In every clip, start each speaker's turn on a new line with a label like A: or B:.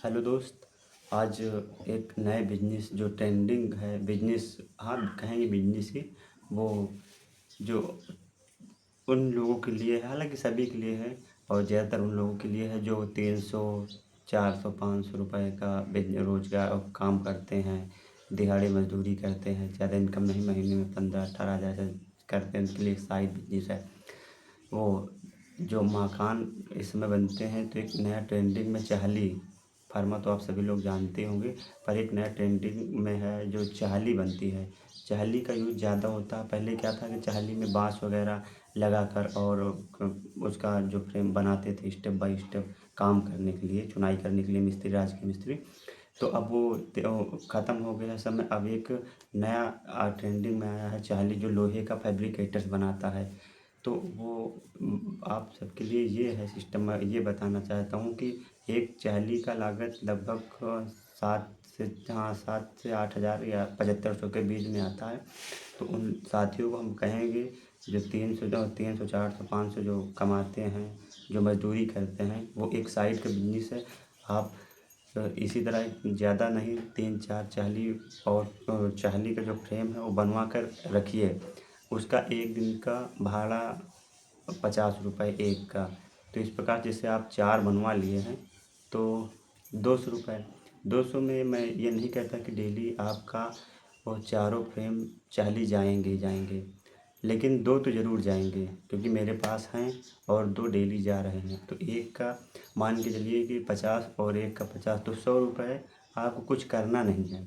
A: Hello दोस्त। आज एक नए बिजनेस जो ट्रेंडिंग है बिजनेस, हाँ कहेंगे बिजनेस ही, वो जो उन लोगों के लिए है, हालांकि सभी के लिए है और ज़्यादातर उन लोगों के लिए है जो 300 400 500 रुपए का रोजगार काम करते हैं, दिहाड़ी मजदूरी करते हैं, ज़्यादा इनकम नहीं, महीने में 15-18 हज़ार से करते हैं। उनके लिए एक साइड बिजनेस है वो। जो मकान इसमें बनते हैं, तो एक नया ट्रेंडिंग में चाहली फार्मा तो आप सभी लोग जानते होंगे, पर एक नया ट्रेंडिंग में है जो चाहली बनती है। चाहली का यूज़ ज़्यादा होता है। पहले क्या था कि चाहली में बांस वगैरह लगाकर और उसका जो फ्रेम बनाते थे स्टेप बाय स्टेप, काम करने के लिए, चुनाई करने के लिए मिस्त्री, राज के मिस्त्री। तो अब वो ख़त्म हो गया समय। अब एक नया ट्रेंडिंग में आया है चाहली, जो लोहे का फैब्रिकेटर्स बनाता है। तो वो आप सबके लिए ये है सिस्टम। मैं ये बताना चाहता हूँ कि एक चाहली का लागत लगभग 7 से 8 हज़ार या 7500 के बीच में आता है। तो उन साथियों को हम कहेंगे जो 300 400 500 जो कमाते हैं, जो मजदूरी करते हैं, वो एक साइड का बिजनेस है। आप इसी तरह ज़्यादा नहीं, 3-4 चाहली और चाहली का जो फ्रेम है वो बनवा कर रखिए। उसका एक दिन का भाड़ा 50 रुपये एक का। तो इस प्रकार जैसे आप 4 बनवा लिए हैं तो 200 रुपये। 200 में मैं ये नहीं कहता कि डेली आपका वो चारों फ्रेम चाहली जाएंगे ही जाएंगे, लेकिन 2 तो ज़रूर जाएंगे क्योंकि मेरे पास हैं और 2 डेली जा रहे हैं। तो एक का मान के चलिए कि 50 और एक का 50, तो 100 रुपये। आपको कुछ करना नहीं है।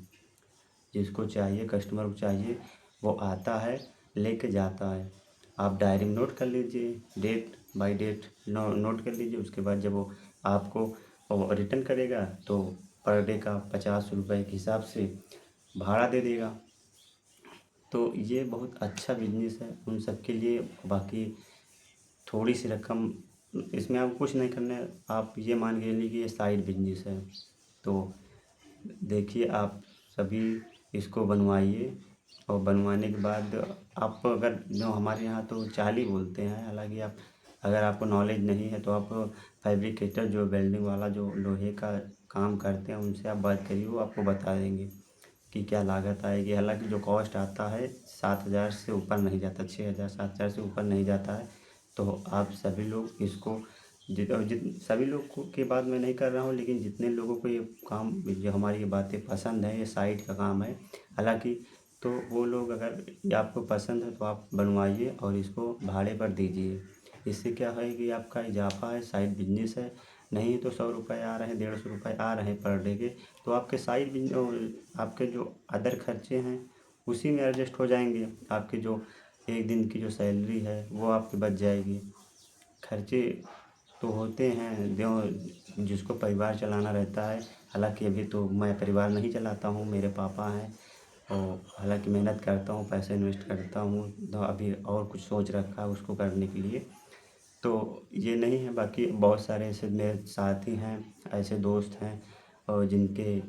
A: जिसको चाहिए, कस्टमर को चाहिए, वो आता है, लेके जाता है। आप डायरी में नोट कर लीजिए, डेट बाय डेट नोट कर लीजिए। उसके बाद जब वो आपको रिटर्न करेगा तो पर डे का 50 रुपये के हिसाब से भाड़ा दे देगा। तो ये बहुत अच्छा बिजनेस है उन सब के लिए। बाकी थोड़ी सी रकम, इसमें आपको कुछ नहीं करना है। आप ये मान के चलिए कि ये साइड बिजनेस है। तो देखिए, आप सभी इसको बनवाइए और बनवाने के बाद आप, अगर जो हमारे यहाँ तो चाली बोलते हैं, हालांकि आप अगर आपको नॉलेज नहीं है तो आप फैब्रिकेटर जो वेल्डिंग वाला जो लोहे का काम करते हैं उनसे आप बात करिए, वो आपको बता देंगे कि क्या लागत आएगी। हालांकि जो कॉस्ट आता है 7 हज़ार से ऊपर नहीं जाता, 6 हज़ार 7 हज़ार से ऊपर नहीं जाता है। तो आप सभी लोग इसको सभी लोग को की बात मैं नहीं कर रहा हूँ, लेकिन जितने लोगों को ये काम, जो हमारी ये बातें पसंद है, ये साइड का काम है हालांकि, तो वो लोग, अगर ये आपको पसंद है तो आप बनवाइए और इसको भाड़े पर दीजिए। इससे क्या है कि आपका इजाफा है, साइड बिजनेस है। नहीं तो 100 रुपये आ रहे हैं, 150 रुपये आ रहे हैं पर डे के, तो आपके साइड आपके जो अदर खर्चे हैं उसी में एडजस्ट हो जाएंगे। आपके जो एक दिन की जो सैलरी है वो आपकी बच जाएगी। खर्चे तो होते हैं जो जिसको परिवार चलाना रहता है। हालांकि अभी तो मैं परिवार नहीं चलाता हूँ, मेरे पापा हैं, और हालांकि मेहनत करता हूँ, पैसे इन्वेस्ट करता हूँ, तो अभी और कुछ सोच रखा है उसको करने के लिए। तो ये नहीं है, बाकी बहुत सारे ऐसे मेरे साथी हैं, ऐसे दोस्त हैं और जिनके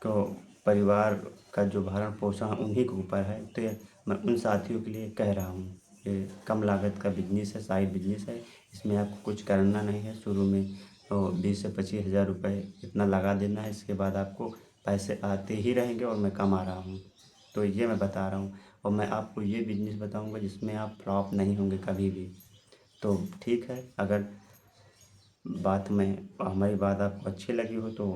A: को परिवार का जो भरण पोषण उन्हीं के ऊपर है। तो मैं उन साथियों के लिए कह रहा हूँ, ये कम लागत का बिजनेस है, साइड बिजनेस है। इसमें आपको कुछ करना नहीं है। शुरू में 20 से 25 हज़ार रुपये इतना लगा देना है, इसके बाद आपको पैसे आते ही रहेंगे और मैं कमा रहा हूँ। तो ये मैं बता रहा हूँ, और मैं आपको ये बिजनेस बताऊँगा जिसमें आप फ्लॉप नहीं होंगे कभी भी। तो ठीक है, अगर बात में हमारी बात आपको अच्छी लगी हो तो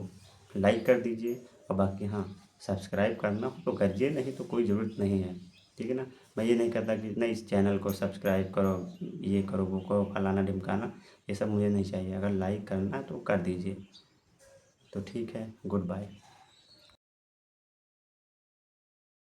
A: लाइक कर दीजिए, और बाकी हाँ, सब्सक्राइब करना हो तो करिए, नहीं तो कोई ज़रूरत नहीं है। ठीक है ना। मैं ये नहीं कहता कि नहीं इस चैनल को सब्सक्राइब करो, ये करो, वो करो, फलाना ढिमकाना, ये सब मुझे नहीं चाहिए। अगर लाइक करना है तो कर दीजिए। तो ठीक है, गुड बाय।